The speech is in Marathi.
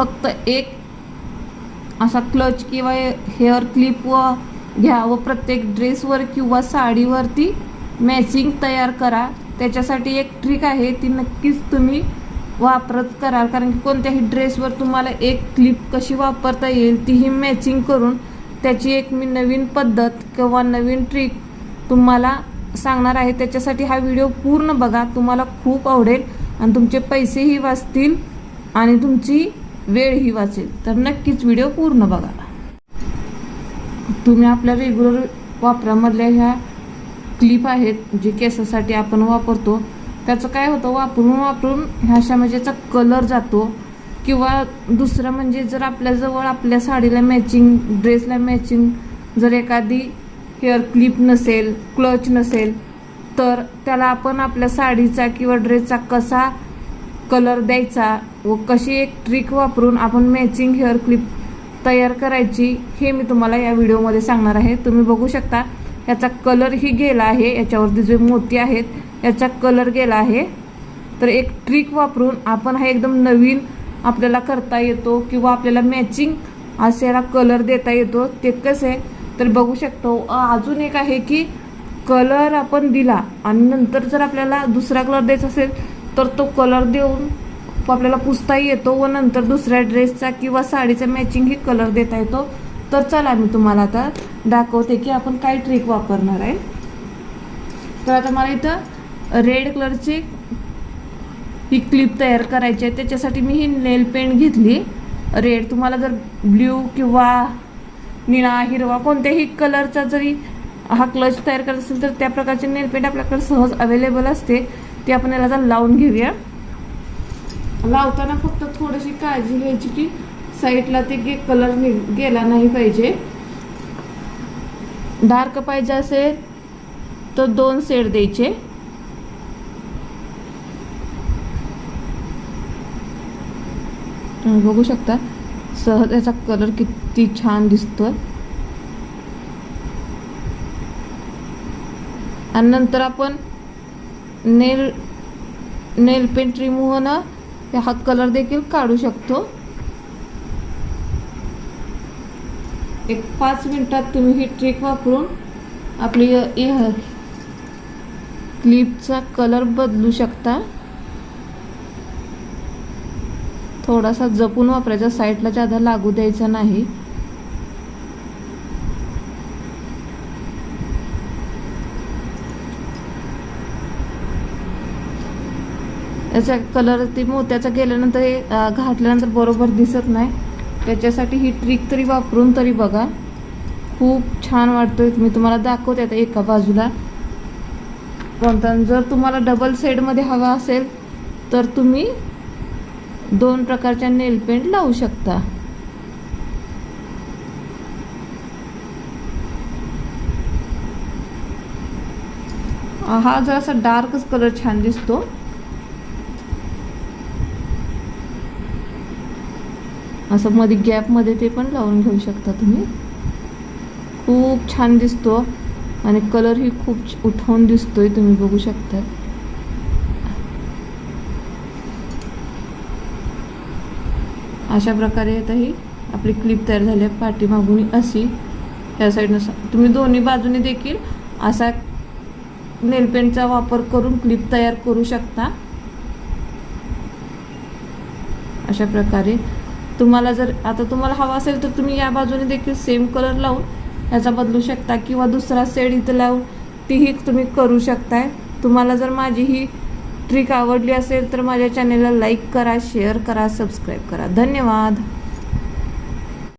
फक्त एक असा क्लच किंवा हेअर क्लिप घ्या व प्रत्येक ड्रेसवर किंवा साडीवरती मॅचिंग तयार करा. त्याच्यासाठी एक ट्रिक आहे, ती नक्कीच तुम्ही वापरत कराल, कारण की कोणत्याही ड्रेसवर तुम्हाला एक क्लिप कशी वापरता येईल तीही मॅचिंग करून त्याची एक मी नवीन पद्धत किंवा नवीन ट्रिक तुम्हाला सांगणार आहे. त्याच्यासाठी हा व्हिडिओ पूर्ण बघा, तुम्हाला खूप आवडेल आणि तुमचे पैसेही वाचतील आणि तुमची वेळही वाचेल. तर नक्कीच व्हिडिओ पूर्ण बघा. तुम्ही आपल्या रेग्युलर वापरामधल्या ह्या क्लिप आहेत जे केसासाठी आपण वापरतो, त्याचं काय होतं, वापरून ह्या अशा म्हणजे याचा कलर जातो. किंवा दुसरं म्हणजे जर आपल्याजवळ आपल्या साडीला मॅचिंग, ड्रेसला मॅचिंग जर एखादी हेअर क्लिप नसेल, क्लच नसेल, तर त्याला आपण आपल्या साडीचा किंवा ड्रेसचा कसा कलर द्यायचा व कशी एक ट्रिक वापरून आपण मॅचिंग हेअर क्लिप तयार करायची हे मी तुम्हाला या व्हिडिओमध्ये सांगणार आहे. तुम्ही बघू शकता याचा कलरही गेला आहे, याच्यावरती जे मोती आहेत याचा कलर गेला आहे. तर एक ट्रिक वापरून आपण हा एकदम नवीन आपल्याला करता येतो किंवा आपल्याला मॅचिंग असेला कलर देता येतो. ते कसे तर बघू शकतो. अजून एक आहे की कलर आपण दिला आणि नंतर जर आपल्याला दुसरा कलर द्यायचा असेल तर तो कलर देऊन आपल्याला पुसताही येतो व नंतर दुसऱ्या ड्रेसचा किंवा साडीचा मॅचिंगही कलर देता येतो. तर चला मी तुम्हाला आता दाखवते की आपण काय ट्रिक वापरणार आहे. तर आता मला इथं रेड कलरची ही क्लिप तयार करायची आहे. त्याच्यासाठी मी ही नेल पेंट घेतली रेड. तुम्हाला जर ब्ल्यू किंवा निळा, हिरवा कोणत्याही कलरचा जरी हा क्लच तयार करायचा असेल तर त्या प्रकारचे नेल पेंट आपल्याकडे सहज अवेलेबल असते. ते आपण याला लावून घेऊया. लावताना फक्त थोडीशी काळजी घ्यायची की साईडला ते कलर गेला नाही पाहिजे. डार्क पाहिजे असेल तर 2 शेड द्यायचे. तुम्ही बघू शकता सहज याचा कलर किती छान दिसतोय. आणि नंतर आपण नेल पेंट रिमूव्ह होणं हा कलर देखील काढू शकतो. एक 5 मिनिटात तुम्ही ही ट्रिक वापरून आपली क्लिपचा कलर बदलू शकता. थोडासा जपून वापरायचा, साईडला जादा लागू द्यायचा नाही. याचा कलर ते मोत्याचा गेल्यानंतर हे घातल्यानंतर बरोबर दिसत नाही. त्याच्यासाठी ही ट्रिक तरी वापरून तरी बघा, खूप छान वाटतोय. मी तुम्हाला दाखवते आता एका बाजूला. पण जर तुम्हाला डबल शेडमध्ये हवा असेल तर तुम्ही 2 प्रकारच्या नेल पेंट लावू शकता. हा जरासा डार्कच कलर छान दिसतो. असं मध्ये गॅपमध्ये ते पण लावून घेऊ शकता तुम्ही. खूप छान दिसतो आणि कलरही खूप उठवून दिसतोय. तुम्ही बघू शकता. अशा प्रकारे आता ही आपली क्लिप तयार झाली आहे. पाठीमागून अशी ह्या साईडनं तुम्ही दोन्ही बाजूने देखील असा नेल पेंटचा वापर करून क्लिप तयार करू शकता. अशा प्रकारे तुम्हाला जर आता तुम्हाला हवा असेल तर तुम्ही या बाजूने देखील सेम कलर लावून याचा बदलू शकता किंवा दुसरा शेड इथं लावून तीही तुम्ही करू शकताय. तुम्हाला जर माझी ही ट्रिक आवडली असेल तर माझ्या चॅनेलला लाईक करा, शेअर करा, सबस्क्राईब करा. धन्यवाद.